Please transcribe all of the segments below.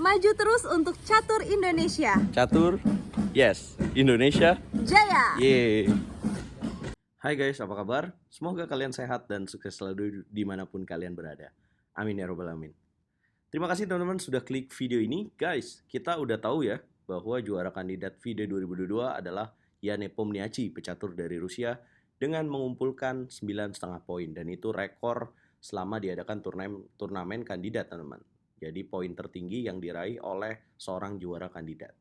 Maju terus untuk catur Indonesia. Catur, yes, Indonesia, Jaya! yeay. Hai guys, apa kabar? Semoga kalian sehat dan sukses selalu dimanapun kalian berada. Amin ya robbal alamin. Terima kasih teman-teman sudah klik video ini. Guys, kita udah tahu ya bahwa juara kandidat FIDE 2022 adalah Jan Nepomniachtchi, pecatur dari Rusia, dengan mengumpulkan 9,5 poin. Dan itu rekor selama diadakan turnamen kandidat, teman-teman. Jadi poin tertinggi yang diraih oleh seorang juara kandidat.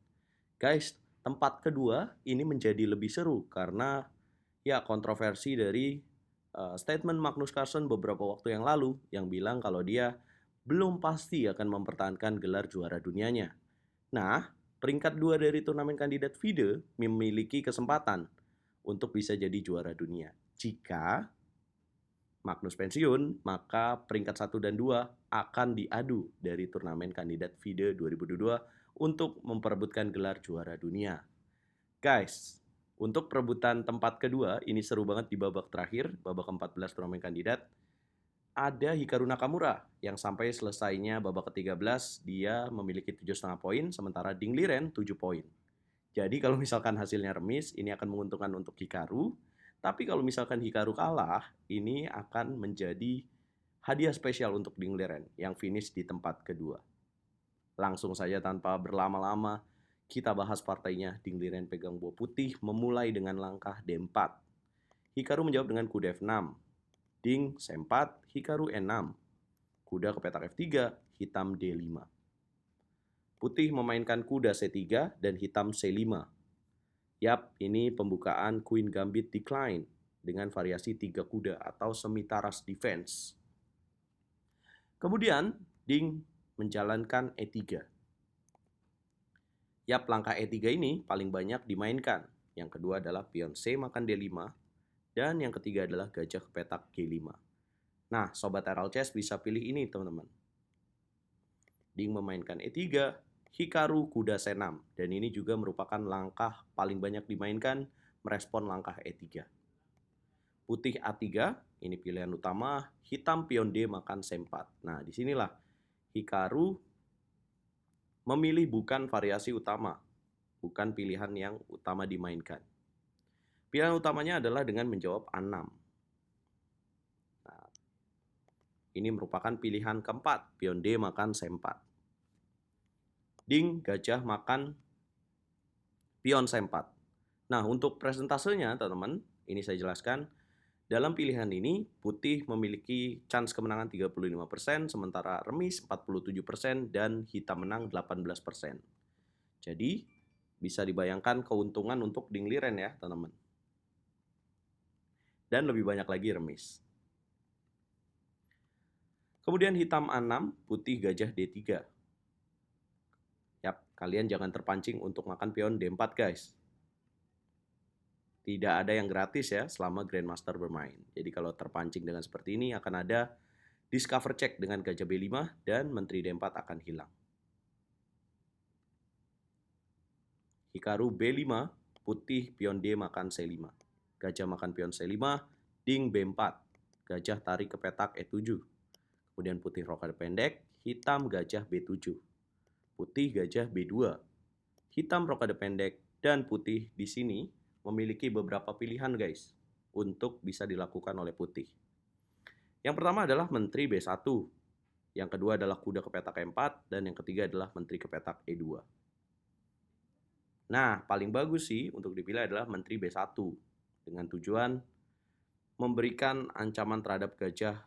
Guys, tempat kedua ini menjadi lebih seru karena ya kontroversi dari statement Magnus Carlsen beberapa waktu yang lalu yang bilang kalau dia belum pasti akan mempertahankan gelar juara dunianya. Nah, peringkat 2 dari turnamen kandidat FIDE memiliki kesempatan untuk bisa jadi juara dunia. Jika Magnus pensiun, maka peringkat 1 dan 2 akan diadu dari turnamen kandidat FIDE 2022 untuk memperebutkan gelar juara dunia. Guys, untuk perebutan tempat kedua, ini seru banget di babak terakhir, babak ke-14 turnamen kandidat. Ada Hikaru Nakamura yang sampai selesainya babak ke-13 dia memiliki 7,5 poin, sementara Ding Liren 7 poin. Jadi kalau misalkan hasilnya remis, ini akan menguntungkan untuk Hikaru. Tapi kalau misalkan Hikaru kalah, ini akan menjadi hadiah spesial untuk Ding Liren yang finish di tempat kedua. Langsung saja tanpa berlama-lama, kita bahas partainya. Ding Liren pegang buah putih, memulai dengan langkah D4. Hikaru menjawab dengan kuda F6. Ding C4, Hikaru E6. Kuda ke petak F3, hitam D5. Putih memainkan kuda C3 dan hitam C5. Yap, ini pembukaan Queen Gambit Decline dengan variasi 3 kuda atau semi-taras defense. Kemudian, Ding menjalankan E3. Yap, langkah E3 ini paling banyak dimainkan. Yang kedua adalah pion C makan D5. Dan yang ketiga adalah gajah ke petak G5. Nah, Sobat RL Chess bisa pilih ini, teman-teman. Ding memainkan E3, Hikaru kuda C6. Dan ini juga merupakan langkah paling banyak dimainkan merespon langkah E3. Putih A3, ini pilihan utama. Hitam pion D makan C4. Nah, disinilah Hikaru memilih bukan variasi utama. Bukan pilihan yang utama dimainkan. Pilihan utamanya adalah dengan menjawab A6. Nah, ini merupakan pilihan keempat. Pion D makan C4. Ding, gajah makan pion C4. Nah, untuk presentasenya, teman-teman, ini saya jelaskan. Dalam pilihan ini, putih memiliki chance kemenangan 35%, sementara remis 47%, dan hitam menang 18%. Jadi, bisa dibayangkan keuntungan untuk Ding Liren ya, teman-teman. Dan lebih banyak lagi remis. Kemudian hitam A6, putih gajah D3. Yap, kalian jangan terpancing untuk makan pion D4 guys. Tidak ada yang gratis ya selama Grandmaster bermain. Jadi kalau terpancing dengan seperti ini akan ada discover check dengan gajah B5 dan menteri D4 akan hilang. Hikaru B5, putih pion D makan C5. Gajah makan pion C5, Ding B4. Gajah tarik ke petak E7. Kemudian putih rokade pendek, hitam gajah B7. Putih gajah B2. Hitam rokade pendek dan putih di sini memiliki beberapa pilihan guys untuk bisa dilakukan oleh putih. Yang pertama adalah menteri B1. Yang kedua adalah kuda ke petak E4 dan yang ketiga adalah menteri ke petak E2. Nah, paling bagus sih untuk dipilih adalah menteri B1 dengan tujuan memberikan ancaman terhadap gajah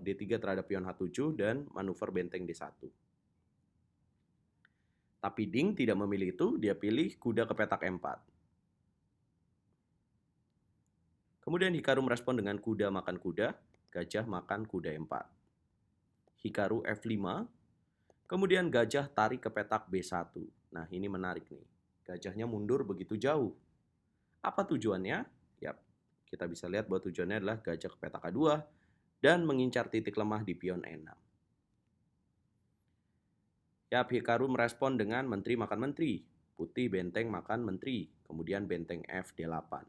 D3 terhadap pion H7 dan manuver benteng D1. Tapi Ding tidak memilih itu, dia pilih kuda ke petak E4. Kemudian Hikaru merespon dengan kuda makan kuda, gajah makan kuda E4. Hikaru F5, kemudian gajah tarik ke petak B1. Nah, ini menarik nih. Gajahnya mundur begitu jauh. Apa tujuannya? Yap, kita bisa lihat bahwa tujuannya adalah gajah ke petak A2 dan mengincar titik lemah di pion E6. Yap, Hikaru merespon dengan menteri makan menteri. Putih benteng makan menteri. Kemudian benteng F D8.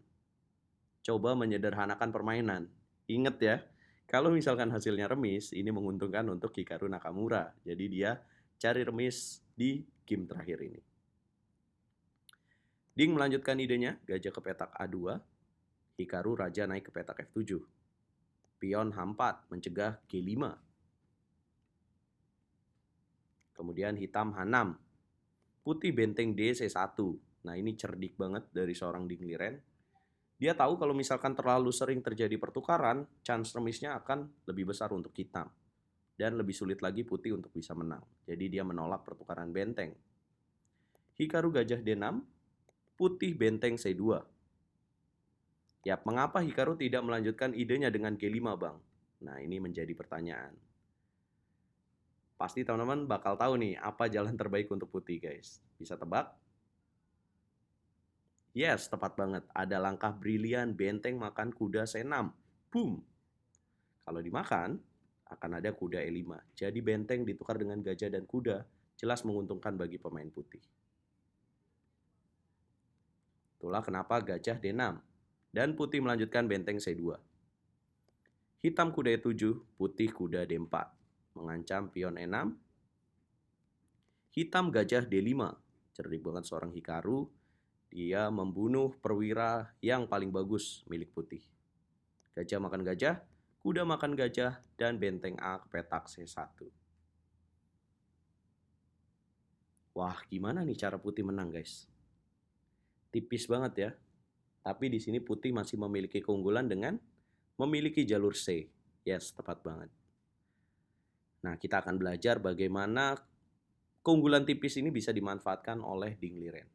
Coba menyederhanakan permainan. Ingat ya, kalau misalkan hasilnya remis, ini menguntungkan untuk Hikaru Nakamura. Jadi dia cari remis di game terakhir ini. Ding melanjutkan idenya, gajah ke petak A2, Hikaru raja naik ke petak F7. Pion H4 mencegah G5. Kemudian hitam H6. Putih benteng D C1. Nah, ini cerdik banget dari seorang Ding Liren. Dia tahu kalau misalkan terlalu sering terjadi pertukaran, chance remisnya akan lebih besar untuk hitam. Dan lebih sulit lagi putih untuk bisa menang. Jadi dia menolak pertukaran benteng. Hikaru gajah D6, putih benteng C2. Yap, mengapa Hikaru tidak melanjutkan idenya dengan G5, Bang? Nah, ini menjadi pertanyaan. Pasti teman-teman bakal tahu nih apa jalan terbaik untuk putih, guys. Bisa tebak? Yes, tepat banget. Ada langkah brilian benteng makan kuda C6. Boom! Kalau dimakan, akan ada kuda E5. Jadi benteng ditukar dengan gajah dan kuda, jelas menguntungkan bagi pemain putih. Itulah kenapa gajah D6. Dan putih melanjutkan benteng C2. Hitam kuda E7, putih kuda D4. Mengancam pion E6. Hitam gajah D5. Cerdik banget seorang Hikaru. Dia membunuh perwira yang paling bagus milik putih. Gajah makan gajah, kuda makan gajah, dan benteng A ke petak C1. Wah, gimana nih cara putih menang, guys? Tipis banget ya. Tapi di sini putih masih memiliki keunggulan dengan memiliki jalur C. Yes, tepat banget. Nah, kita akan belajar bagaimana keunggulan tipis ini bisa dimanfaatkan oleh Ding Liren.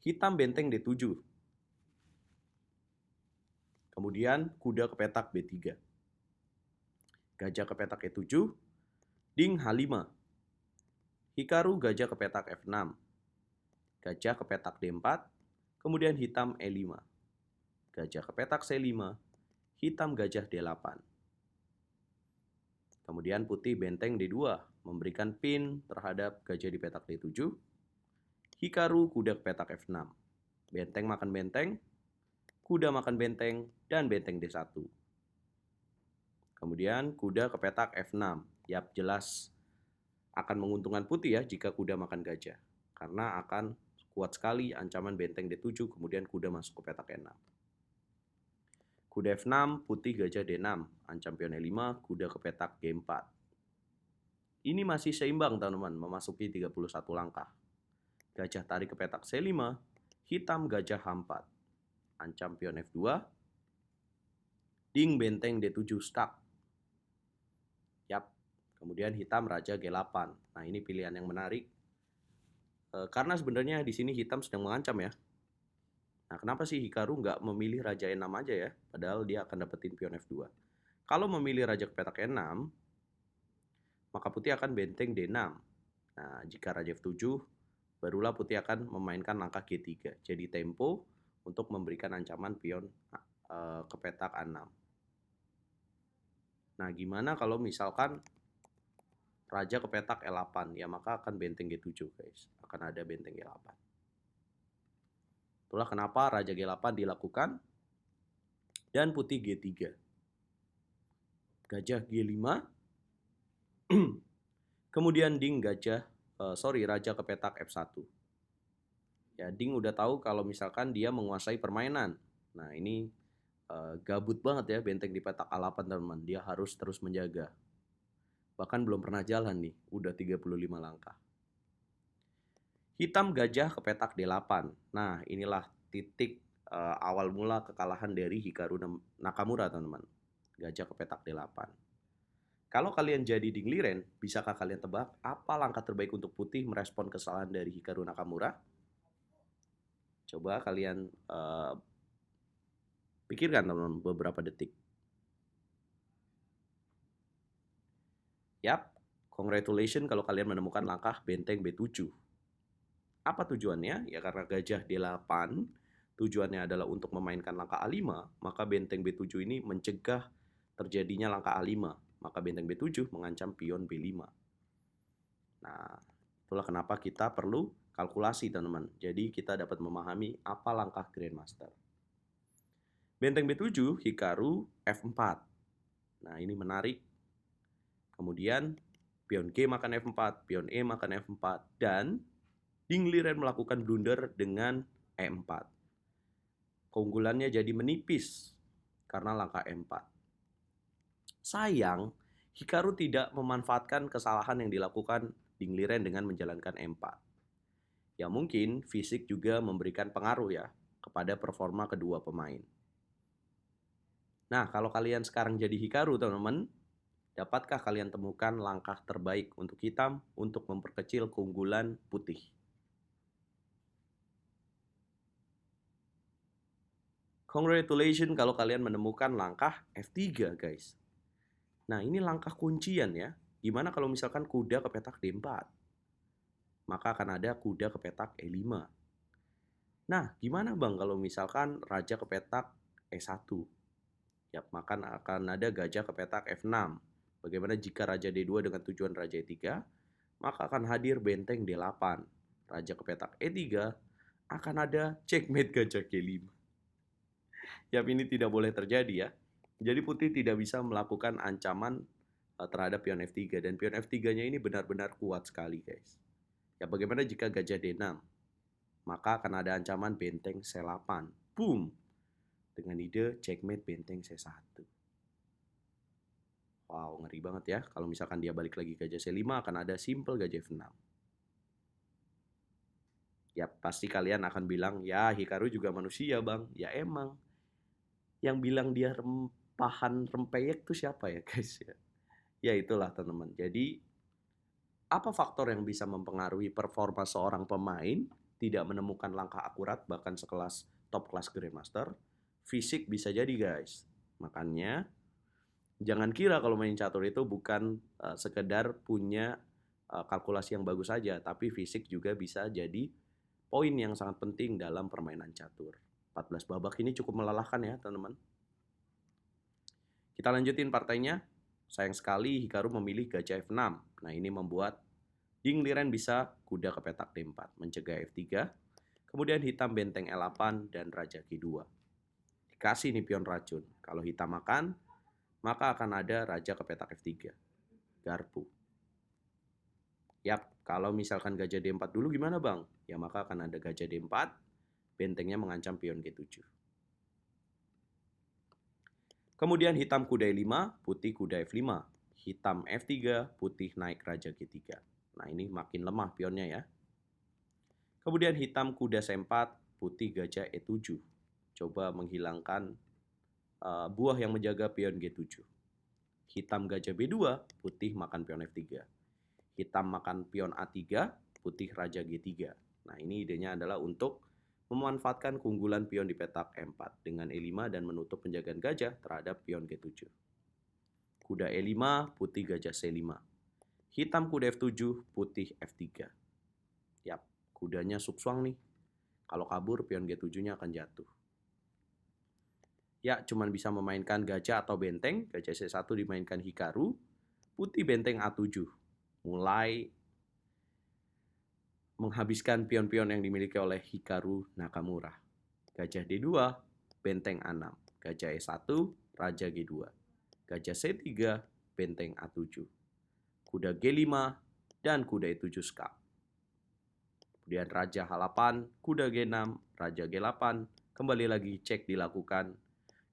Hitam benteng D7. Kemudian kuda ke petak B3. Gajah ke petak E7. Ding H5. Hikaru gajah ke petak F6. Gajah ke petak D4. Kemudian hitam E5. Gajah ke petak C5. Hitam gajah D8. Kemudian putih benteng D2. Memberikan pin terhadap gajah di petak D7. Hikaru kuda ke petak F6. Benteng makan benteng. Kuda makan benteng. Dan benteng D1. Kemudian kuda ke petak F6. Yap, jelas akan menguntungkan putih ya jika kuda makan gajah. Karena akan kuat sekali ancaman benteng D7, kemudian kuda masuk ke petak E6. Kuda F6, putih gajah D6, ancam pion E5, kuda ke petak G4. Ini masih seimbang teman-teman, memasuki 31 langkah. Gajah tarik ke petak C5, hitam gajah H4, ancam pion F2, ding benteng D7 stuck. Yap, kemudian hitam raja G8. Nah, ini pilihan yang menarik. Karena sebenarnya di sini hitam sedang mengancam ya. Nah, kenapa sih Hikaru nggak memilih raja E6 aja ya? Padahal dia akan dapetin pion F2. Kalau memilih raja ke petak E6, maka putih akan benteng D6. Nah, jika raja F7, barulah putih akan memainkan langkah G3. Jadi tempo untuk memberikan ancaman pion ke petak A6. Nah, gimana kalau misalkan raja ke petak E8? Ya, maka akan benteng G7, guys. Akan ada benteng G8. Itulah kenapa raja G8 dilakukan. Dan putih G3. Gajah G5. Kemudian ding raja ke petak F1. Ya, ding udah tahu kalau misalkan dia menguasai permainan. Nah, ini gabut banget ya benteng di petak A8, teman-teman. Dia harus terus menjaga. Bahkan belum pernah jalan nih, udah 35 langkah. Hitam gajah ke petak D8. Nah, inilah titik awal mula kekalahan dari Hikaru Nakamura, teman-teman. Gajah ke petak D8. Kalau kalian jadi Ding Liren, bisakah kalian tebak apa langkah terbaik untuk putih merespon kesalahan dari Hikaru Nakamura? Coba kalian pikirkan, teman-teman, beberapa detik. Yap, congratulations kalau kalian menemukan langkah benteng B7. Apa tujuannya? Ya karena gajah D8 tujuannya adalah untuk memainkan langkah A5, maka benteng B7 ini mencegah terjadinya langkah A5, maka benteng B7 mengancam pion B5. Nah, itulah kenapa kita perlu kalkulasi, teman-teman. Jadi kita dapat memahami apa langkah Grandmaster. Benteng B7, Hikaru F4. Nah, ini menarik. Kemudian Pion G makan F4, pion E makan F4, dan Ding Liren melakukan blunder dengan E4. Keunggulannya jadi menipis karena langkah E4. Sayang, Hikaru tidak memanfaatkan kesalahan yang dilakukan Ding Liren dengan menjalankan E4. Ya mungkin fisik juga memberikan pengaruh ya kepada performa kedua pemain. Nah, kalau kalian sekarang jadi Hikaru, teman-teman, dapatkah kalian temukan langkah terbaik untuk hitam untuk memperkecil keunggulan putih? Congratulations kalau kalian menemukan langkah F3, guys. Nah, ini langkah kuncian ya. Gimana kalau misalkan kuda ke petak D4? Maka akan ada kuda ke petak E5. Nah, gimana bang kalau misalkan raja ke petak E1? Ya, maka akan ada gajah ke petak F6. Bagaimana jika raja D2 dengan tujuan raja E3? Maka akan hadir benteng D8. Raja ke petak E3, akan ada checkmate gajah G5. Ya, ini tidak boleh terjadi ya. Jadi putih tidak bisa melakukan ancaman terhadap pion F3. Dan pion F3-nya ini benar-benar kuat sekali, guys. Ya, bagaimana jika gajah D6? Maka akan ada ancaman benteng C8. Boom! Dengan ide checkmate benteng C1. Wow, ngeri banget ya. Kalau misalkan dia balik lagi gajah C5, akan ada simple gajah F6. Ya, pasti kalian akan bilang, ya Hikaru juga manusia bang. Ya emang. Yang bilang dia rempahan rempeyek tuh siapa ya guys ya? Ya itulah teman-teman. Jadi, apa faktor yang bisa mempengaruhi performa seorang pemain tidak menemukan langkah akurat bahkan sekelas top class Grandmaster? Fisik bisa jadi guys. Makanya jangan kira kalau main catur itu bukan sekedar punya kalkulasi yang bagus saja, tapi fisik juga bisa jadi poin yang sangat penting dalam permainan catur. 14 babak ini cukup melelahkan ya teman-teman. Kita lanjutin partainya. Sayang sekali Hikaru memilih gajah F6. Nah ini membuat Ding Liren bisa kuda ke petak D4, mencegah F3. Kemudian hitam benteng L8 dan raja G2. Dikasih nih pion racun. Kalau hitam makan, maka akan ada raja ke petak F3. Garpu. Yap, kalau misalkan gajah D4 dulu gimana bang? Ya maka akan ada gajah D4, bentengnya mengancam pion G7. Kemudian hitam kuda E5, putih kuda F5. Hitam F3, putih naik raja G3. Nah ini makin lemah pionnya ya. Kemudian hitam kuda C4, putih gajah E7. Coba menghilangkan buah yang menjaga pion G7. Hitam gajah B2, putih makan pion F3. Hitam makan pion A3, putih raja G3. Nah ini idenya adalah untuk memanfaatkan keunggulan pion di petak E4 dengan E5 dan menutup penjagaan gajah terhadap pion G7. Kuda E5, putih gajah C5. Hitam kuda F7, putih F3. Yap, kudanya suksuang nih. Kalau kabur, pion G7-nya akan jatuh. Ya, cuman bisa memainkan gajah atau benteng. Gajah C1 dimainkan Hikaru. Putih benteng A7. Mulai menghabiskan pion-pion yang dimiliki oleh Hikaru Nakamura. Gajah D2, benteng A6. Gajah E1, raja G2. Gajah C3, benteng A7. Kuda G5, dan kuda E7 skak. Kemudian raja H8, kuda G6, raja G8. Kembali lagi cek dilakukan.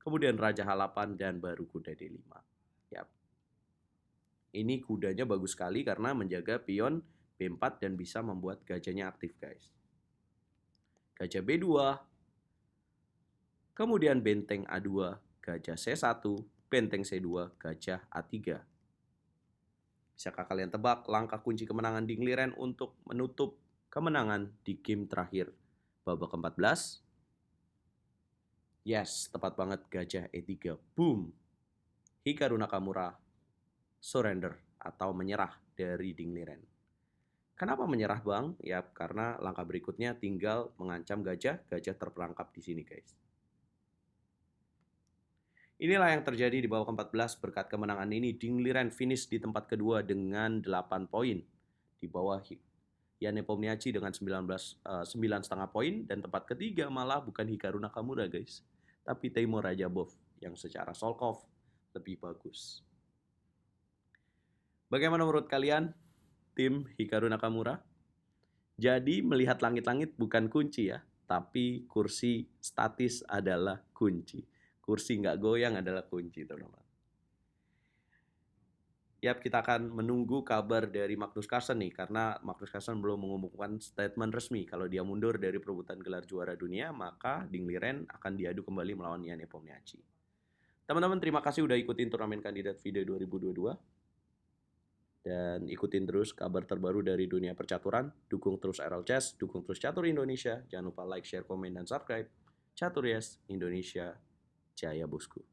Kemudian raja H8 dan baru kuda D5. Yap. Ini kudanya bagus sekali karena menjaga pion B4 dan bisa membuat gajahnya aktif guys. Gajah B2. Kemudian benteng A2, gajah C1, benteng C2, gajah A3. Bisakah kalian tebak langkah kunci kemenangan Ding Liren untuk menutup kemenangan di game terakhir babak ke-14? Yes, tepat banget gajah E3. Boom. Hikaru Nakamura surrender atau menyerah dari Ding Liren. Kenapa menyerah bang? Ya karena langkah berikutnya tinggal mengancam gajah terperangkap di sini guys. Inilah yang terjadi di babak ke-14 berkat kemenangan ini Ding Liren finish di tempat kedua dengan 8 poin. Di bawah Yan Nepomniachtchi dengan 9,5 poin dan tempat ketiga malah bukan Hikaru Nakamura guys, tapi Teimur Rajabov yang secara Solkov lebih bagus. Bagaimana menurut kalian, tim Hikaru Nakamura? Jadi melihat langit-langit bukan kunci ya, tapi kursi statis adalah kunci. Kursi nggak goyang adalah kunci, teman-teman. Yap, kita akan menunggu kabar dari Magnus Carlsen nih, karena Magnus Carlsen belum mengumumkan statement resmi. Kalau dia mundur dari perebutan gelar juara dunia, maka Ding Liren akan diadu kembali melawan Ian Nepomniachtchi. Teman-teman, terima kasih udah ikutin turnamen kandidat video 2022. Dan ikutin terus kabar terbaru dari dunia percaturan. Dukung terus RL Chess, dukung terus Catur Indonesia. Jangan lupa like, share, komen, dan subscribe. Catur Yes Indonesia, Jaya Bosku.